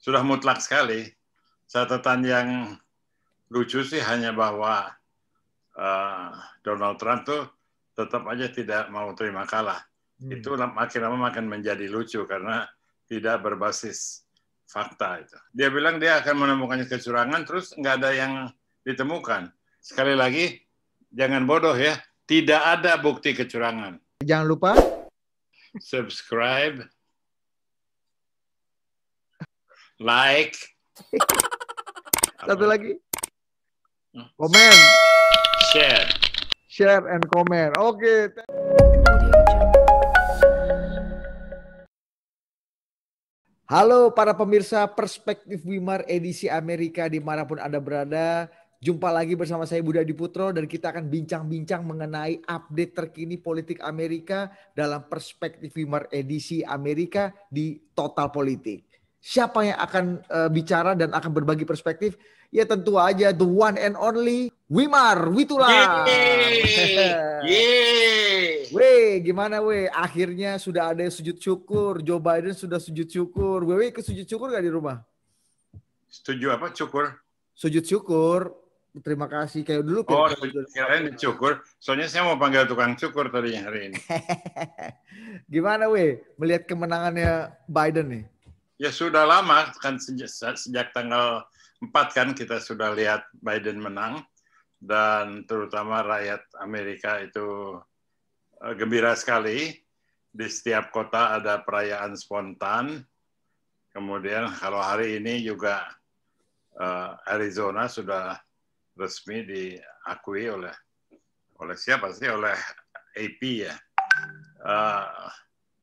sudah mutlak sekali. Catatan yang lucu sih hanya bahwa Donald Trump tuh tetap aja tidak mau terima kalah. Itu makin lama makin menjadi lucu karena tidak berbasis fakta itu. Dia bilang dia akan menemukan kecurangan, terus nggak ada yang ditemukan. Sekali lagi, jangan bodoh ya, tidak ada bukti kecurangan. Jangan lupa subscribe, like, satu lagi, komen, share and comment. Oke. Halo para pemirsa Perspektif Wimar edisi Amerika dimanapun Anda berada. Jumpa lagi bersama saya Budi Adiputro dan kita akan bincang-bincang mengenai update terkini politik Amerika dalam Perspektif Wimar edisi Amerika di Total Politik. Siapa yang akan bicara dan akan berbagi perspektif? Ya tentu aja the one and only Wimar Witular. Weh, gimana weh? Akhirnya sudah ada sujud syukur. Joe Biden sudah sujud syukur. Weh, ke sujud syukur gak di rumah? Setuju apa? Syukur? Sujud syukur. Terima kasih. Kayak dulu. Kirain syukur. Soalnya saya mau panggil tukang syukur tadinya hari ini. Gimana weh? Melihat kemenangannya Biden nih? Ya sudah lama kan sejak tanggal 4 kan kita sudah lihat Biden menang. Dan terutama rakyat Amerika itu gembira sekali. Di setiap kota ada perayaan spontan. Kemudian kalau hari ini juga Arizona sudah resmi diakui oleh siapa sih? Oleh AP ya.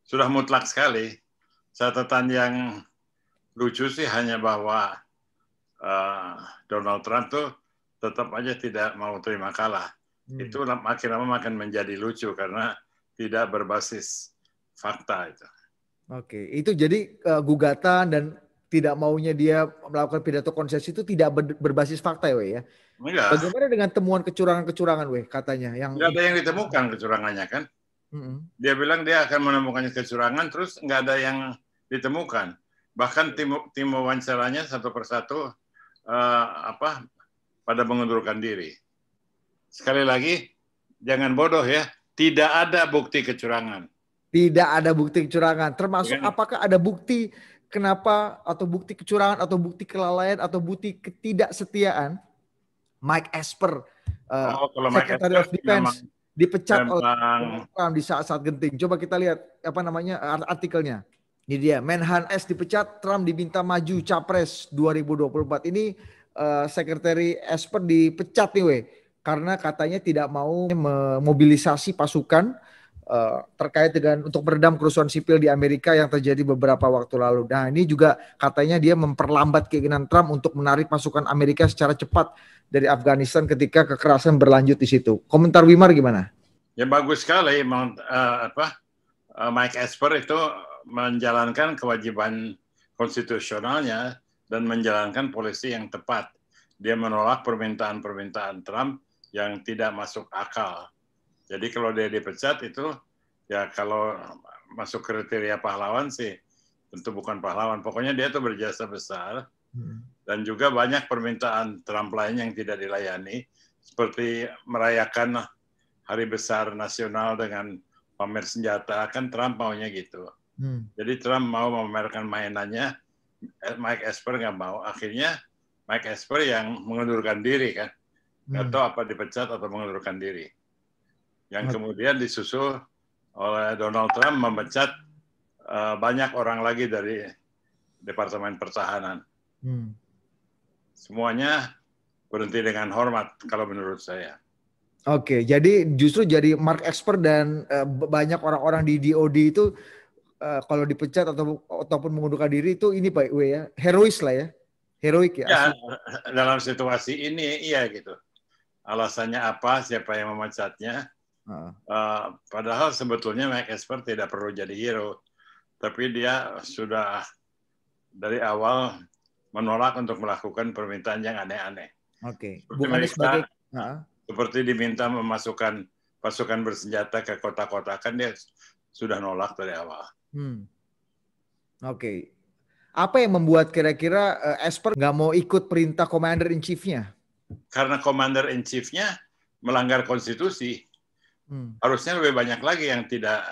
Sudah mutlak sekali. Catatan yang lucu sih hanya bahwa Donald Trump tuh tetap aja tidak mau terima kalah. Itu makin lama makin menjadi lucu karena tidak berbasis fakta itu. Oke, itu jadi gugatan dan tidak maunya dia melakukan pidato konsesi itu tidak berbasis fakta ya, weh ya? Enggak. Bagaimana dengan temuan kecurangan-kecurangan, weh, katanya? Nggak ada yang ditemukan kecurangannya kan? Dia bilang dia akan menemukan kecurangan, terus nggak ada yang ditemukan. Bahkan tim wawancaranya satu persatu pada mengundurkan diri. Sekali lagi, jangan bodoh ya, tidak ada bukti kecurangan. Tidak ada bukti kecurangan, termasuk apakah ada bukti kenapa atau bukti kecurangan atau bukti kelalaian atau bukti ketidaksetiaan Mike Esper, Secretary of Defense, dipecat oleh Trump di saat-saat genting. Coba kita lihat artikelnya. Ini dia, Menhan S dipecat, Trump diminta maju capres 2024. Ini Secretary Esper dipecat nih weh, karena katanya tidak mau memobilisasi pasukan terkait dengan untuk meredam kerusuhan sipil di Amerika yang terjadi beberapa waktu lalu. Nah ini juga katanya dia memperlambat keinginan Trump untuk menarik pasukan Amerika secara cepat dari Afghanistan ketika kekerasan berlanjut di situ. Komentar Wimar gimana? Ya bagus sekali, Mike Esper itu menjalankan kewajiban konstitusionalnya dan menjalankan polisi yang tepat. Dia menolak permintaan-permintaan Trump yang tidak masuk akal. Jadi kalau dia dipecat itu, ya kalau masuk kriteria pahlawan sih, tentu bukan pahlawan. Pokoknya dia tuh berjasa besar. Dan juga banyak permintaan Trump lain yang tidak dilayani. Seperti merayakan hari besar nasional dengan pamer senjata, kan Trump maunya gitu. Jadi Trump mau memamerkan mainannya, Mike Esper nggak mau. Akhirnya Mike Esper yang mengundurkan diri kan. Nggak tahu apa dipecat atau mengundurkan diri. Yang kemudian disusul oleh Donald Trump memecat banyak orang lagi dari Departemen Pertahanan. Semuanya berhenti dengan hormat kalau menurut saya. Oke, jadi justru jadi Mark Esper dan banyak orang-orang di DOD itu kalau dipecat ataupun mengundurkan diri itu ini Pak W ya, herois lah ya. Heroik ya. Ya, dalam situasi ini iya gitu. Alasannya apa, siapa yang memecatnya. Padahal sebetulnya Mike Esper tidak perlu jadi hero, tapi dia sudah dari awal menolak untuk melakukan permintaan yang aneh-aneh. Oke. Seperti diminta memasukkan pasukan bersenjata ke kota-kota, kan dia sudah nolak dari awal. Oke. Apa yang membuat kira-kira Esper nggak mau ikut perintah Commander in Chief-nya? Karena Commander in Chief-nya melanggar konstitusi. Harusnya lebih banyak lagi yang tidak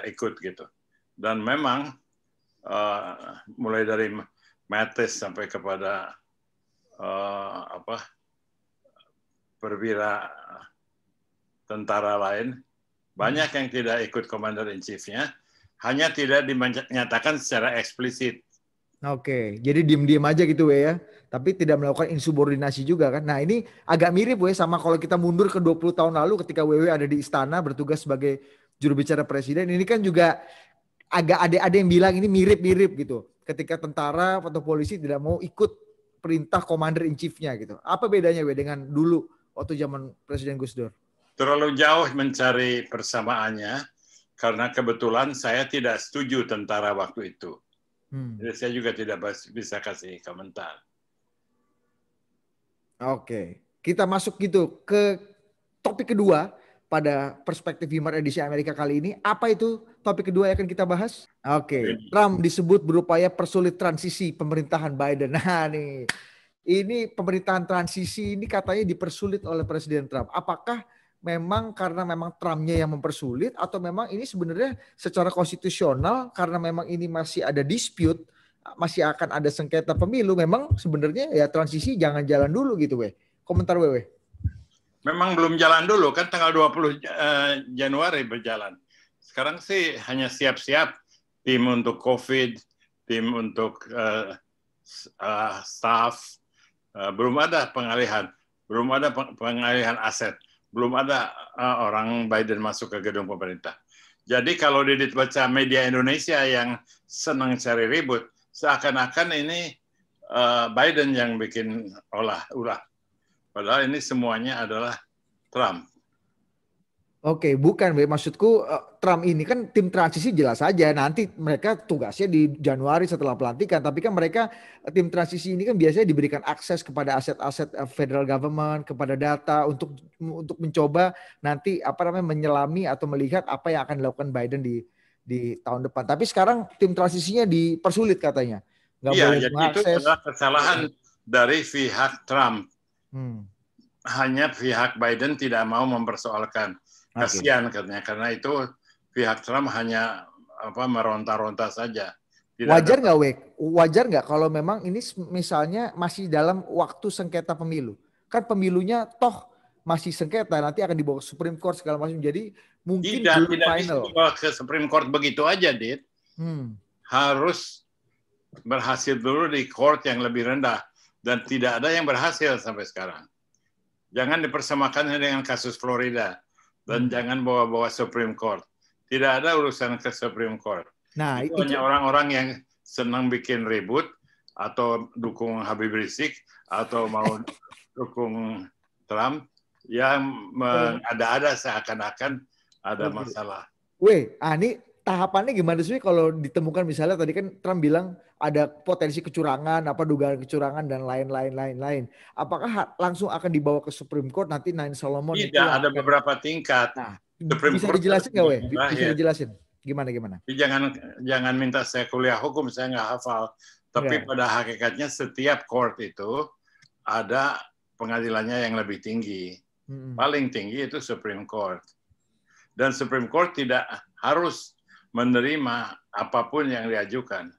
ikut gitu. Dan memang mulai dari Mattis sampai kepada perwira tentara lain, banyak yang tidak ikut Commander in Chief-nya, hanya tidak dinyatakan secara eksplisit. Oke, jadi diem-diem aja gitu ya, tapi tidak melakukan insubordinasi juga kan. Nah ini agak mirip sama kalau kita mundur ke 20 tahun lalu ketika WW ada di istana bertugas sebagai juru bicara presiden. Ini kan juga agak ada yang bilang ini mirip-mirip gitu. Ketika tentara atau polisi tidak mau ikut perintah Commander in Chief-nya gitu. Apa bedanya dengan dulu waktu zaman Presiden Gus Dur? Terlalu jauh mencari persamaannya, karena kebetulan saya tidak setuju tentara waktu itu. Jadi saya juga tidak bisa kasih komentar. Oke, kita masuk gitu ke topik kedua pada perspektif Himar edisi Amerika kali ini. Apa itu topik kedua yang akan kita bahas? Oke, Trump disebut berupaya persulit transisi pemerintahan Biden. Nah nih, ini pemerintahan transisi ini katanya dipersulit oleh Presiden Trump. Apakah memang karena memang Trump-nya yang mempersulit atau memang ini sebenarnya secara konstitusional karena memang ini masih ada dispute, masih akan ada sengketa pemilu, memang sebenarnya ya transisi jangan jalan dulu gitu Komentar Wewe. Memang belum jalan dulu kan tanggal 20 Januari berjalan. Sekarang sih hanya siap-siap tim untuk COVID, tim untuk staff, belum ada pengalihan, belum ada pengalihan aset. Belum ada orang Biden masuk ke gedung pemerintah. Jadi kalau dibaca media Indonesia yang senang cari ribut, seakan-akan ini Biden yang bikin ulah. Padahal ini semuanya adalah Trump. Oke, bukan maksudku Trump ini kan tim transisi jelas saja nanti mereka tugasnya di Januari setelah pelantikan, tapi kan mereka tim transisi ini kan biasanya diberikan akses kepada aset-aset federal government, kepada data untuk mencoba nanti menyelami atau melihat apa yang akan dilakukan Biden di tahun depan. Tapi sekarang tim transisinya dipersulit katanya. Nggak boleh mengakses. Itu adalah kesalahan dari pihak Trump. Hanya pihak Biden tidak mau mempersoalkan. Kasihan katanya, karena itu pihak Trump hanya meronta-ronta saja. Wajar nggak, Wajar nggak kalau memang ini misalnya masih dalam waktu sengketa pemilu? Kan pemilunya toh masih sengketa, nanti akan dibawa ke Supreme Court segala macam. Jadi mungkin tidak bisa dibawa ke Supreme Court begitu aja, Dit. Harus berhasil dulu di court yang lebih rendah, dan tidak ada yang berhasil sampai sekarang. Jangan dipersamakan dengan kasus Florida. Dan jangan bawa-bawa Supreme Court. Tidak ada urusan ke Supreme Court. Nah, itu hanya orang-orang yang senang bikin ribut, atau dukung Habib Rizik, atau mau dukung Trump, yang mengada-ada seakan-akan ada masalah. Ini tahapannya gimana sih kalau ditemukan misalnya tadi kan Trump bilang ada potensi kecurangan, dugaan kecurangan dan lain-lain. Apakah langsung akan dibawa ke Supreme Court nanti Nine Solomon? Tidak, ada beberapa tingkat. Nah, bisa dijelasin nggak, Bisa dijelasin gimana? Jangan minta saya kuliah hukum, saya nggak hafal. Tapi pada hakikatnya setiap court itu ada pengadilannya yang lebih tinggi. Paling tinggi itu Supreme Court. Dan Supreme Court tidak harus menerima apapun yang diajukan.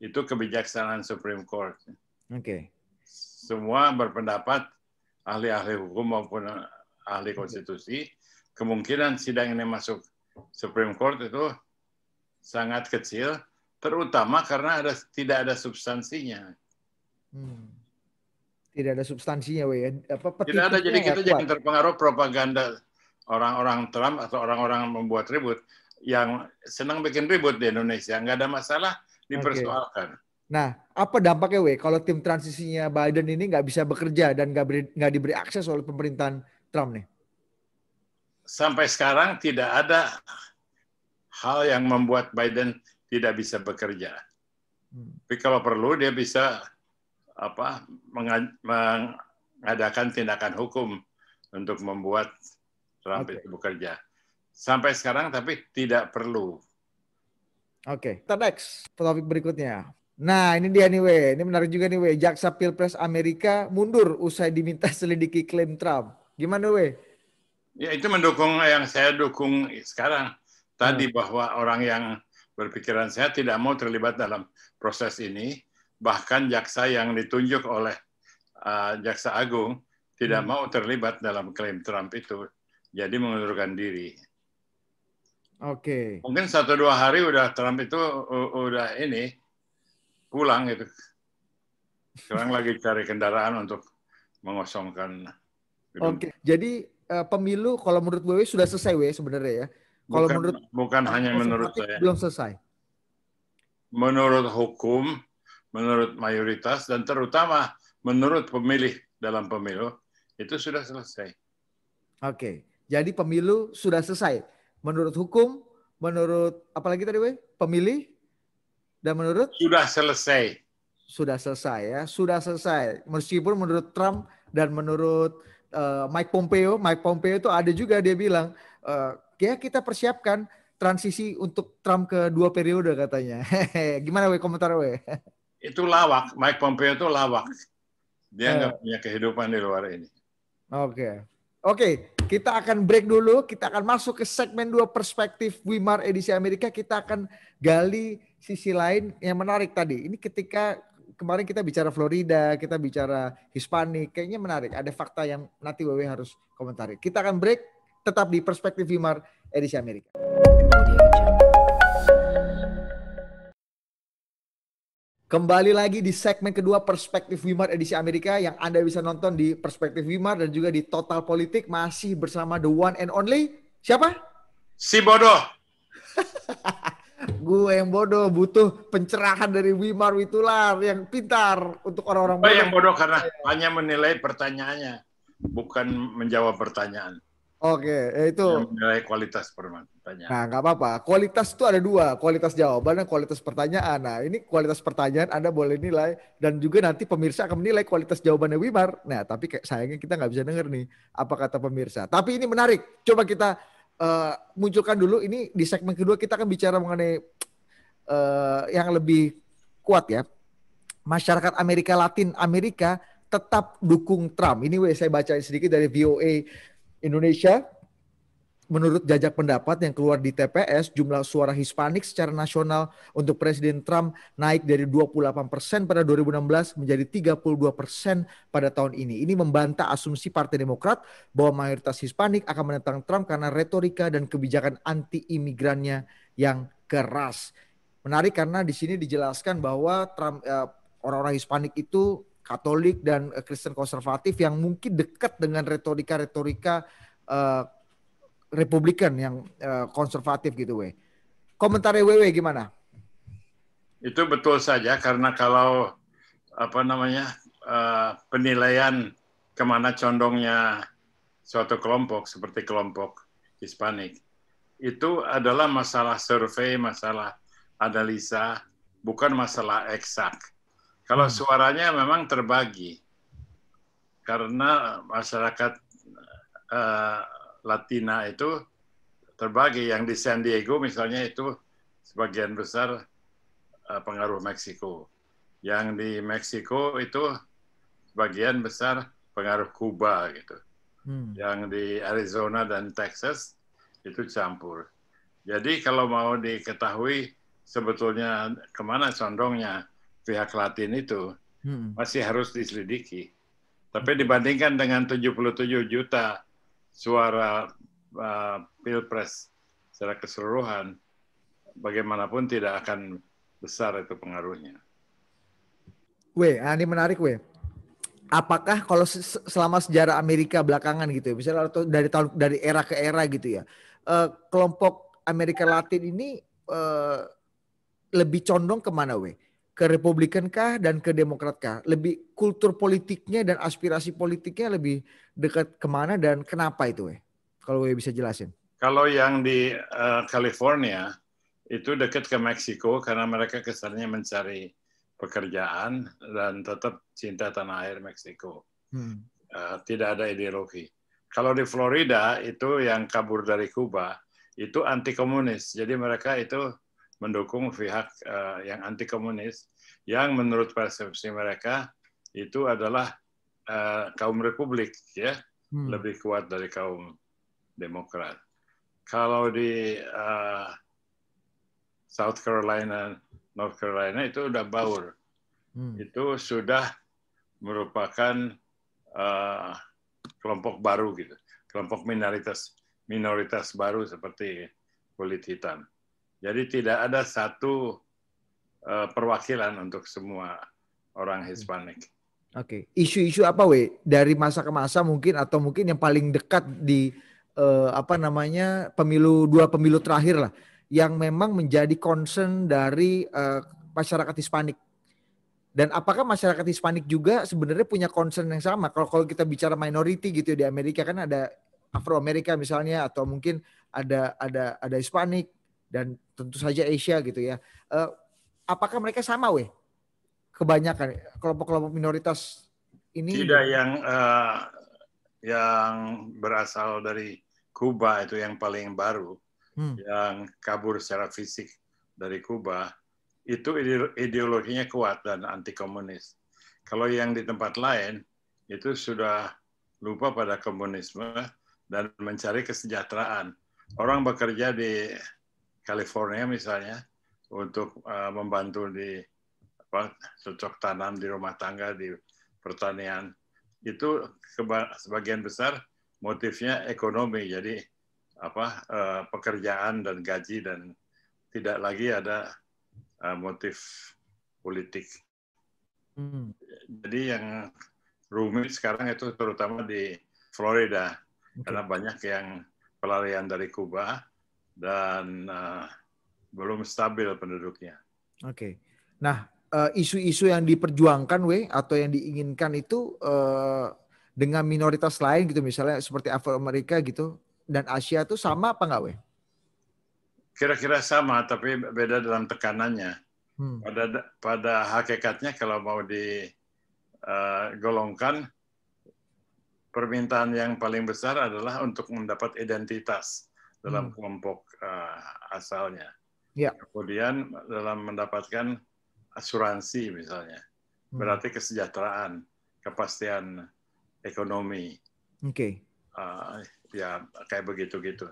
Itu kebijaksanaan Supreme Court. Semua berpendapat, ahli-ahli hukum maupun ahli konstitusi, kemungkinan sidang ini masuk Supreme Court itu sangat kecil, terutama karena tidak ada substansinya. Tidak ada substansinya, tidak ada, jadi kita jangan terpengaruh propaganda orang-orang Trump atau orang-orang membuat ribut yang senang bikin ribut di Indonesia. Nggak ada masalah, dipersoalkan. Nah, apa dampaknya kalau tim transisinya Biden ini nggak bisa bekerja dan nggak diberi akses oleh pemerintahan Trump nih? Sampai sekarang tidak ada hal yang membuat Biden tidak bisa bekerja. Tapi kalau perlu dia bisa mengadakan tindakan hukum untuk membuat Trump itu bekerja. Sampai sekarang tapi tidak perlu. Next, topik berikutnya. Nah, ini dia nih, Ini menarik juga nih, Jaksa Pilpres Amerika mundur usai diminta selidiki klaim Trump. Gimana, Ya, itu mendukung yang saya dukung sekarang. Tadi bahwa orang yang berpikiran sehat tidak mau terlibat dalam proses ini. Bahkan jaksa yang ditunjuk oleh Jaksa Agung tidak mau terlibat dalam klaim Trump itu. Jadi mengundurkan diri. Oke. Mungkin 1-2 hari udah Trump itu udah ini pulang gitu. Sekarang lagi cari kendaraan untuk mengosongkan gedung. Oke. Jadi pemilu kalau menurut WW sudah selesai sebenarnya ya. Kalau bukan hanya menurut saya. Belum selesai. Menurut hukum, menurut mayoritas dan terutama menurut pemilih dalam pemilu itu sudah selesai. Oke. Jadi pemilu sudah selesai. Menurut hukum, menurut apalagi tadi pemilih dan menurut sudah selesai. Sudah selesai ya, sudah selesai. Meskipun menurut Trump dan menurut Mike Pompeo itu ada juga dia bilang ya kita persiapkan transisi untuk Trump ke 2 periode katanya. Gimana komentar Itu lawak, Mike Pompeo itu lawak. Dia nggak punya kehidupan di luar ini. Oke, kita akan break dulu. Kita akan masuk ke segmen 2 perspektif Wimar edisi Amerika. Kita akan gali sisi lain yang menarik tadi. Ini ketika kemarin kita bicara Florida, kita bicara Hispanik, kayaknya menarik. Ada fakta yang nanti WW harus komentari. Kita akan break, tetap di perspektif Wimar edisi Amerika. Kembali lagi di segmen kedua perspektif Wimar edisi Amerika yang Anda bisa nonton di perspektif Wimar dan juga di Total Politik, masih bersama the one and only siapa? Si bodoh. Gue yang bodoh, butuh pencerahan dari Wimar Witular yang pintar untuk orang-orang bodoh. Yang bodoh karena hanya menilai pertanyaannya, bukan menjawab pertanyaan. Oke, itu. Yang menilai kualitas pertanyaan. Nah, nggak apa-apa. Kualitas itu ada 2, kualitas jawaban dan kualitas pertanyaan. Nah, ini kualitas pertanyaan Anda boleh nilai dan juga nanti pemirsa akan menilai kualitas jawabannya Wimar. Nah, tapi sayangnya kita nggak bisa dengar nih apa kata pemirsa. Tapi ini menarik. Coba kita munculkan dulu. Ini di segmen kedua kita akan bicara mengenai yang lebih kuat ya. Masyarakat Amerika Latin Amerika tetap dukung Trump. Ini saya baca sedikit dari VOA Indonesia. Menurut jajak pendapat yang keluar di TPS, jumlah suara Hispanik secara nasional untuk Presiden Trump naik dari 28% pada 2016 menjadi 32% pada tahun ini. Ini membantah asumsi Partai Demokrat bahwa mayoritas Hispanik akan menentang Trump karena retorika dan kebijakan anti-imigrannya yang keras. Menarik karena di sini dijelaskan bahwa Trump, orang-orang Hispanik itu Katolik dan Kristen konservatif yang mungkin dekat dengan retorika-retorika Republikan yang konservatif gitu, Komentarnya gimana? Itu betul saja karena kalau penilaian kemana condongnya suatu kelompok seperti kelompok Hispanik itu adalah masalah survei, masalah analisa, bukan masalah eksak. Kalau suaranya memang terbagi karena masyarakat Latina itu terbagi. Yang di San Diego misalnya itu sebagian besar pengaruh Meksiko. Yang di Meksiko itu sebagian besar pengaruh Kuba gitu. Yang di Arizona dan Texas itu campur. Jadi kalau mau diketahui sebetulnya kemana condongnya pihak Latin itu masih harus diselidiki. Tapi dibandingkan dengan 77 juta suara pilpres secara keseluruhan, bagaimanapun tidak akan besar itu pengaruhnya. Ini menarik, Apakah kalau selama sejarah Amerika belakangan gitu ya, misalnya atau dari era ke era gitu ya, kelompok Amerika Latin ini lebih condong kemana, Ke Republikan kah dan ke Demokrat kah? Lebih kultur politiknya dan aspirasi politiknya lebih dekat kemana dan kenapa itu, Kalau bisa jelasin. Kalau yang di California itu dekat ke Meksiko karena mereka kesannya mencari pekerjaan dan tetap cinta tanah air Meksiko. Tidak ada ideologi. Kalau di Florida itu yang kabur dari Kuba itu anti komunis. Jadi mereka itu mendukung pihak yang anti komunis yang menurut persepsi mereka itu adalah kaum Republik, ya, lebih kuat dari kaum Demokrat. Kalau di South Carolina, North Carolina itu udah baur. Itu sudah merupakan kelompok baru gitu, kelompok minoritas baru seperti kulit hitam. Jadi tidak ada satu perwakilan untuk semua orang Hispanik. Oke, isu-isu apa dari masa ke masa mungkin atau mungkin yang paling dekat di dua pemilu terakhir lah yang memang menjadi concern dari masyarakat Hispanik. Dan apakah masyarakat Hispanik juga sebenarnya punya concern yang sama? Kalau kita bicara minority gitu di Amerika kan ada Afro Amerika misalnya atau mungkin ada Hispanik dan tentu saja Asia gitu ya. Apakah mereka sama kebanyakan kelompok-kelompok minoritas ini? Tidak, yang berasal dari Kuba itu yang paling baru, yang kabur secara fisik dari Kuba, itu ideologinya kuat dan anti komunis. Kalau yang di tempat lain itu sudah lupa pada komunisme dan mencari kesejahteraan. Orang bekerja di California misalnya untuk membantu di cocok tanam di rumah tangga, di pertanian, itu sebagian besar motifnya ekonomi, jadi pekerjaan dan gaji dan tidak lagi ada motif politik. Jadi yang rumit sekarang itu terutama di Florida, karena banyak yang pelarian dari Kuba dan belum stabil penduduknya. Oke. Nah, isu-isu yang diperjuangkan atau yang diinginkan itu dengan minoritas lain gitu misalnya seperti Afro Amerika gitu dan Asia itu sama apa enggak Kira-kira sama tapi beda dalam tekanannya. Pada hakikatnya kalau mau digolongkan, permintaan yang paling besar adalah untuk mendapat identitas dalam kelompok asalnya. Kemudian dalam mendapatkan asuransi misalnya, berarti kesejahteraan, kepastian ekonomi. Ya kayak begitu-gitu.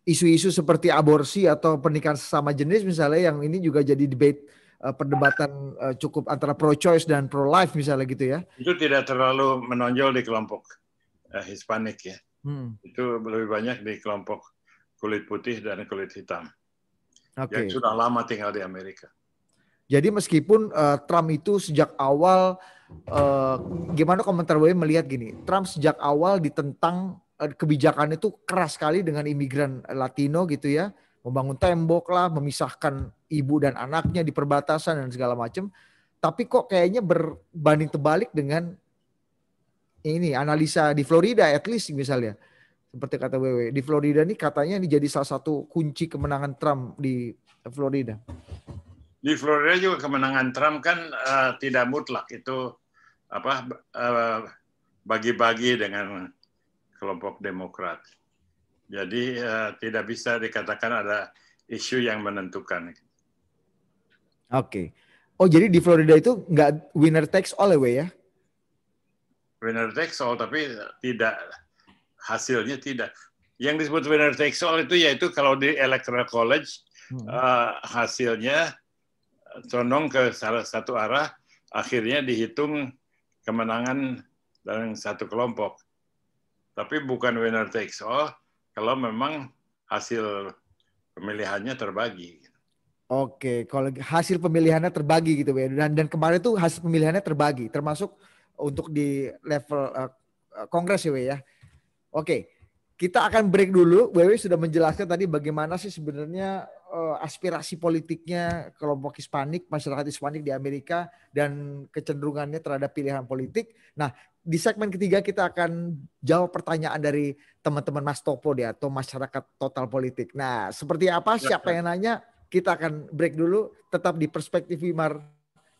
Isu-isu seperti aborsi atau pernikahan sesama jenis misalnya yang ini juga jadi debate perdebatan cukup antara pro-choice dan pro-life misalnya gitu ya. Itu tidak terlalu menonjol di kelompok Hispanik ya. Itu lebih banyak di kelompok kulit putih dan kulit hitam. Yang sudah lama tinggal di Amerika. Jadi meskipun Trump itu sejak awal, gimana komentar melihat gini, Trump sejak awal ditentang kebijakannya itu keras sekali dengan imigran Latino gitu ya, membangun tembok lah, memisahkan ibu dan anaknya di perbatasan dan segala macam. Tapi kok kayaknya berbanding terbalik dengan ini analisa di Florida, at least misalnya, seperti kata Wewe, di Florida ini katanya ini jadi salah satu kunci kemenangan Trump di Florida. Di Florida juga kemenangan Trump kan tidak mutlak, itu bagi-bagi dengan kelompok Demokrat. Jadi tidak bisa dikatakan ada isu yang menentukan. Oke. Oh jadi di Florida itu nggak winner takes all ya? Winner takes all, tapi tidak, hasilnya tidak. Yang disebut winner takes all itu yaitu kalau di Electoral College hasilnya condong ke salah satu arah, akhirnya dihitung kemenangan dari satu kelompok. Tapi bukan winner takes all kalau memang hasil pemilihannya terbagi. Oke, kalau hasil pemilihannya terbagi gitu ya. Dan kemarin tuh hasil pemilihannya terbagi, termasuk untuk di level Kongres ya. Oke, kita akan break dulu. Wewe sudah menjelaskan tadi bagaimana sih sebenarnya aspirasi politiknya kelompok Hispanik, masyarakat Hispanik di Amerika dan kecenderungannya terhadap pilihan politik. Nah, di segmen ketiga kita akan jawab pertanyaan dari teman-teman Mas Topo atau masyarakat total politik. Nah, seperti apa? Siapa yang nanya? Kita akan break dulu. Tetap di Perspektif Wimar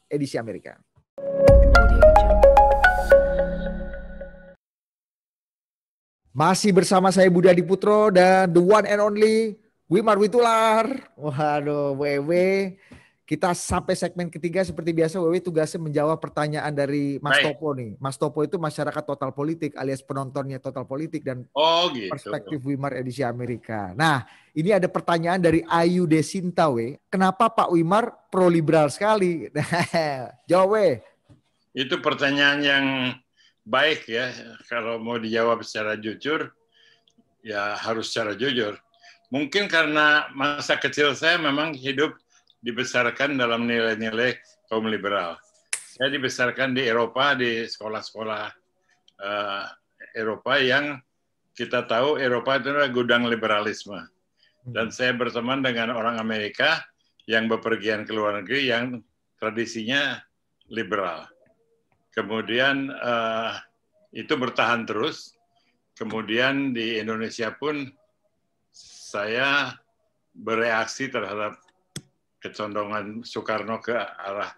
edisi Amerika. Masih bersama saya Budi Adiputro dan the one and only Wimar Witular. Waduh, Wewe. Kita sampai segmen ketiga seperti biasa Wewe tugasnya menjawab pertanyaan dari Mas Topo nih. Mas Topo itu masyarakat total politik alias penontonnya total politik dan gitu. Perspektif Wimar edisi Amerika. Nah, ini ada pertanyaan dari Ayu Desinta we. Kenapa Pak Wimar pro liberal sekali? Jawab we. Itu pertanyaan yang baik ya. Kalau mau dijawab secara jujur, ya harus secara jujur. Mungkin karena masa kecil saya memang hidup dibesarkan dalam nilai-nilai kaum liberal. Saya dibesarkan di Eropa, di sekolah-sekolah Eropa yang kita tahu Eropa itu adalah gudang liberalisme. Dan saya berteman dengan orang Amerika yang bepergian ke luar negeri yang tradisinya liberal. Kemudian itu bertahan terus. Kemudian di Indonesia pun saya bereaksi terhadap kecondongan Soekarno ke arah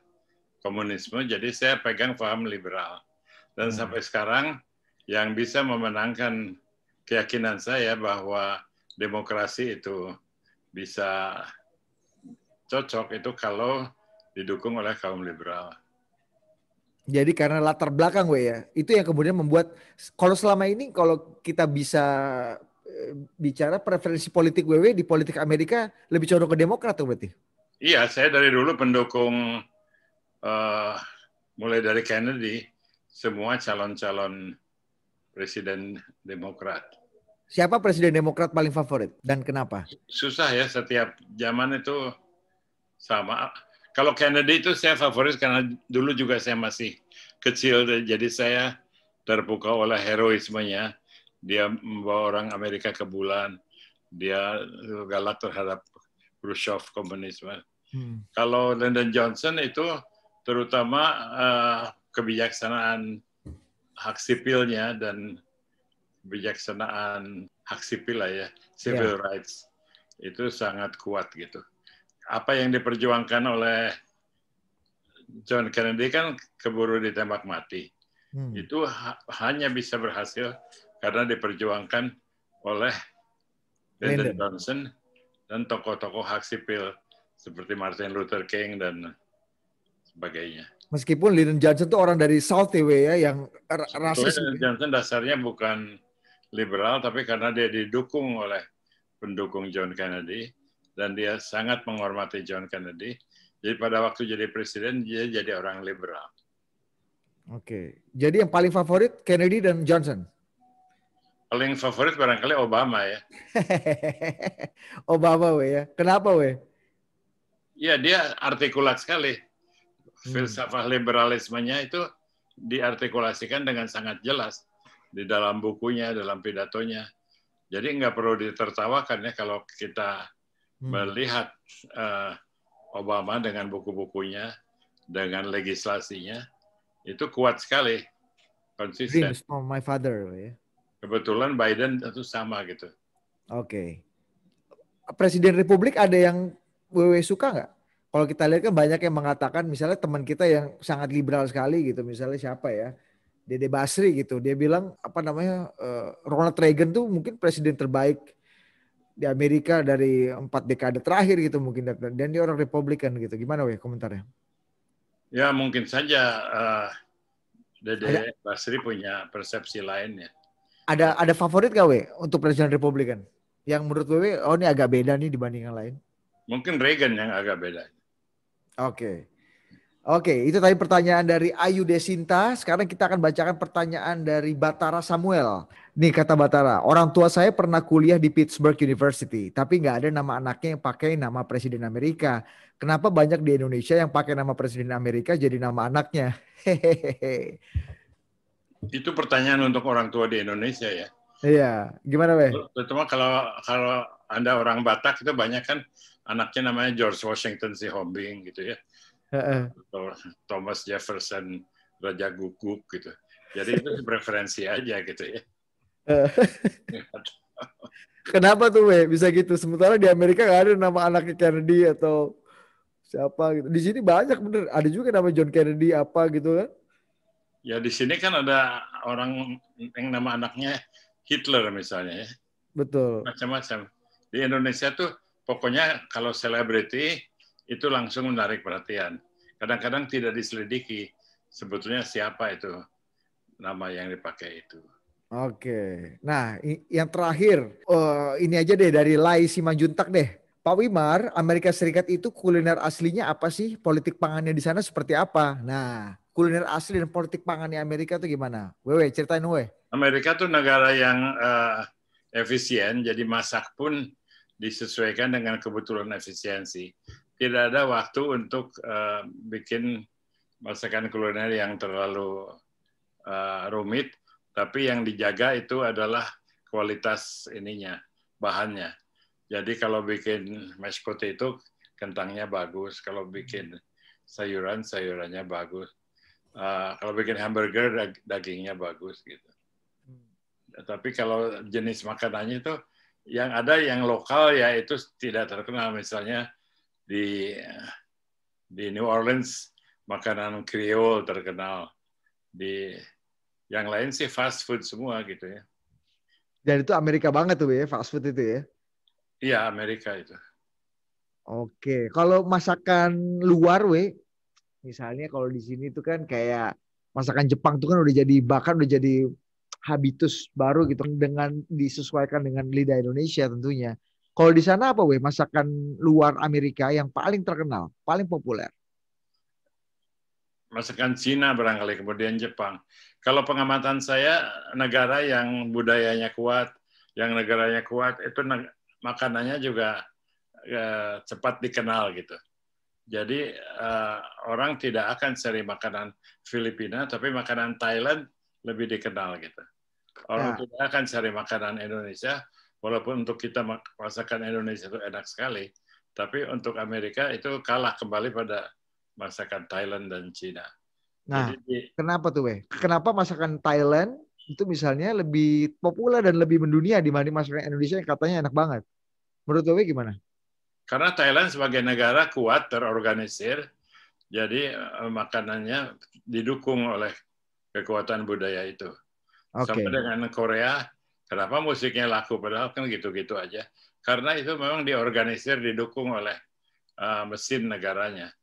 komunisme, jadi saya pegang paham liberal. Dan sampai sekarang yang bisa memenangkan keyakinan saya bahwa demokrasi itu bisa cocok itu kalau didukung oleh kaum liberal. Jadi karena latar belakang ya, itu yang kemudian membuat, kalau selama ini kalau kita bisa bicara preferensi politik WW di politik Amerika lebih condong ke Demokrat tuh berarti? Iya, saya dari dulu pendukung mulai dari Kennedy, semua calon-calon presiden Demokrat. Siapa presiden Demokrat paling favorit dan kenapa? Susah ya, setiap zaman itu sama. Kalau Kennedy itu saya favorit karena dulu juga saya masih kecil, jadi saya terpukau oleh heroismenya. Dia membawa orang Amerika ke bulan, dia galak terhadap Khrushchev komunisme. Kalau Lyndon Johnson itu terutama kebijaksanaan hak sipilnya dan kebijaksanaan hak sipil lah ya, civil rights itu sangat kuat gitu. Apa yang diperjuangkan oleh John Kennedy kan keburu ditembak mati. Itu hanya bisa berhasil karena diperjuangkan oleh Lyndon Johnson dan tokoh-tokoh hak sipil seperti Martin Luther King dan sebagainya. Meskipun Lyndon Johnson itu orang dari South ya, yang rasis. Lyndon Johnson dasarnya bukan liberal, tapi karena dia didukung oleh pendukung John Kennedy dan dia sangat menghormati John Kennedy. Jadi pada waktu jadi presiden dia jadi orang liberal. Oke, jadi yang paling favorit Kennedy dan Johnson. Paling favorit barangkali Obama ya. Obama ya. Kenapa Ya dia artikulat sekali. Filsafat liberalismenya itu diartikulasikan dengan sangat jelas di dalam bukunya, dalam pidatonya. Jadi nggak perlu ditertawakan ya kalau kita melihat Obama dengan buku-bukunya, dengan legislasinya, itu kuat sekali, konsisten. Dreams from my father ya. Kebetulan Biden itu sama gitu. Oke. Presiden Republik ada yang WW suka nggak? Kalau kita lihat kan banyak yang mengatakan misalnya teman kita yang sangat liberal sekali gitu, misalnya siapa ya, Dede Basri gitu, dia bilang apa namanya Ronald Reagan tuh mungkin presiden terbaik di Amerika dari 4 dekade terakhir gitu mungkin, dan dia orang Republikan gitu. Gimana komentarnya? Ya mungkin saja Dede Basri punya persepsi lainnya. Ada favorit gak untuk presiden Republikan? Yang menurut oh ini agak beda nih dibanding yang lain. Mungkin Reagan yang agak beda. Oke, itu tadi pertanyaan dari Ayu Desinta. Sekarang kita akan bacakan pertanyaan dari Batara Samuel. Nih kata Batara, orang tua saya pernah kuliah di Pittsburgh University, tapi nggak ada nama anaknya yang pakai nama Presiden Amerika. Kenapa banyak di Indonesia yang pakai nama Presiden Amerika jadi nama anaknya? Hehehe. Itu pertanyaan untuk orang tua di Indonesia ya. Iya, gimana Terutama kalau Anda orang Batak itu banyak kan anaknya namanya George Washington Sihombing gitu ya. Atau Thomas Jefferson Raja Guguk gitu. Jadi itu preferensi aja gitu ya. Kenapa tuh bisa gitu? Sementara di Amerika nggak ada nama anaknya Kennedy atau siapa gitu. Di sini banyak bener. Ada juga nama John Kennedy apa gitu kan? Ya di sini kan ada orang yang nama anaknya Hitler misalnya ya. Betul. Macam-macam. Di Indonesia tuh pokoknya kalau selebriti itu langsung menarik perhatian. Kadang-kadang tidak diselidiki sebetulnya siapa itu nama yang dipakai itu. Oke, nah yang terakhir, ini aja deh dari Lai Simanjuntak deh. Pak Wimar, Amerika Serikat itu kuliner aslinya apa sih? Politik pangannya di sana seperti apa? Nah, kuliner asli dan politik pangannya Amerika itu gimana? Wewe, ceritain Wewe. Amerika tuh negara yang efisien, jadi masak pun disesuaikan dengan kebutuhan efisiensi. Tidak ada waktu untuk bikin masakan kuliner yang terlalu rumit, tapi yang dijaga itu adalah kualitas ininya, bahannya. Jadi kalau bikin mashed potato, kentangnya bagus. Kalau bikin sayuran, sayurannya bagus. Kalau bikin hamburger, dagingnya bagus gitu. Tapi kalau jenis makanannya itu yang ada yang lokal ya itu tidak terkenal. Misalnya di New Orleans makanan Creole terkenal. Di yang lain sih fast food semua gitu ya. Dan itu Amerika banget tuh ya, fast food itu ya. Iya, Amerika itu. Oke, kalau masakan luar misalnya kalau di sini tuh kan kayak masakan Jepang tuh kan udah jadi bahkan udah jadi habitus baru gitu dengan disesuaikan dengan lidah Indonesia tentunya. Kalau di sana apa masakan luar Amerika yang paling terkenal, paling populer? Masakan Cina barangkali, kemudian Jepang. Kalau pengamatan saya, negara yang budayanya kuat, yang negaranya kuat, itu makanannya juga cepat dikenal gitu. Jadi orang tidak akan cari makanan Filipina, tapi makanan Thailand lebih dikenal gitu. Orang tidak akan cari makanan Indonesia, walaupun untuk kita masakan Indonesia itu enak sekali, tapi untuk Amerika itu kalah kembali pada masakan Thailand dan Cina. Nah, kenapa tuh Kenapa masakan Thailand itu misalnya lebih populer dan lebih mendunia dibanding masakan Indonesia yang katanya enak banget? Menurut Wewe gimana? Karena Thailand sebagai negara kuat, terorganisir, jadi makanannya didukung oleh kekuatan budaya itu. Sama dengan Korea, kenapa musiknya laku? Padahal kan gitu-gitu aja. Karena itu memang diorganisir, didukung oleh mesin negaranya.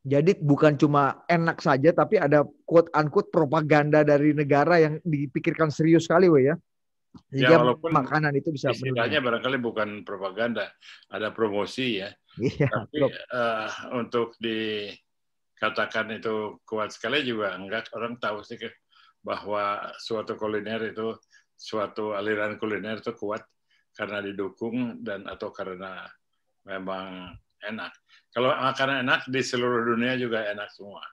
Jadi bukan cuma enak saja, tapi ada quote-unquote propaganda dari negara yang dipikirkan serius sekali, ya. Ya, walaupun makanan itu bisa istilahnya barangkali bukan propaganda, ada promosi ya. Iya, tapi untuk dikatakan itu kuat sekali juga enggak. Orang tahu sih bahwa suatu kuliner itu, suatu aliran kuliner itu kuat karena didukung dan atau karena memang enak. Kalau makanan enak di seluruh dunia juga enak semua.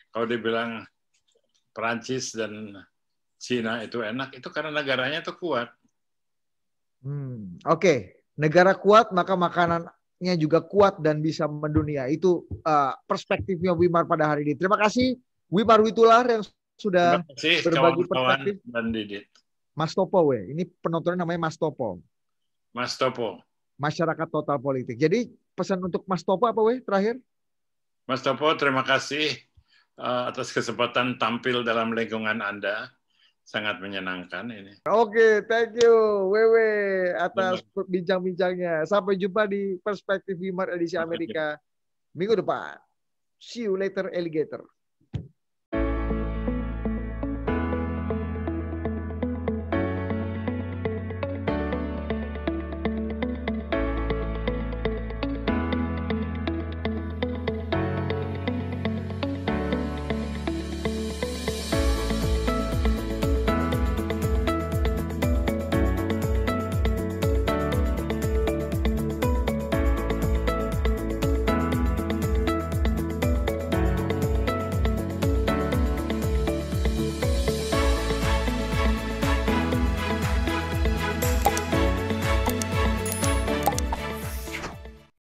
Kalau dibilang Perancis dan Cina itu enak, itu karena negaranya itu kuat. Oke. Negara kuat, maka makanannya juga kuat dan bisa mendunia. Itu perspektifnya Wimar pada hari ini. Terima kasih Wimar Witular yang sudah berbagi perspektif. Dan Didit. Mas Topo, ini penontonnya namanya Mas Topo. Mas Topo. Masyarakat Total Politik. Jadi pesan untuk Mas Topo apa terakhir? Mas Topo, terima kasih atas kesempatan tampil dalam lingkungan Anda. Sangat menyenangkan ini. Oke, thank you Wewe atas bincang-bincangnya. Sampai jumpa di Perspektif Wimar edisi Amerika minggu depan. See you later, alligator.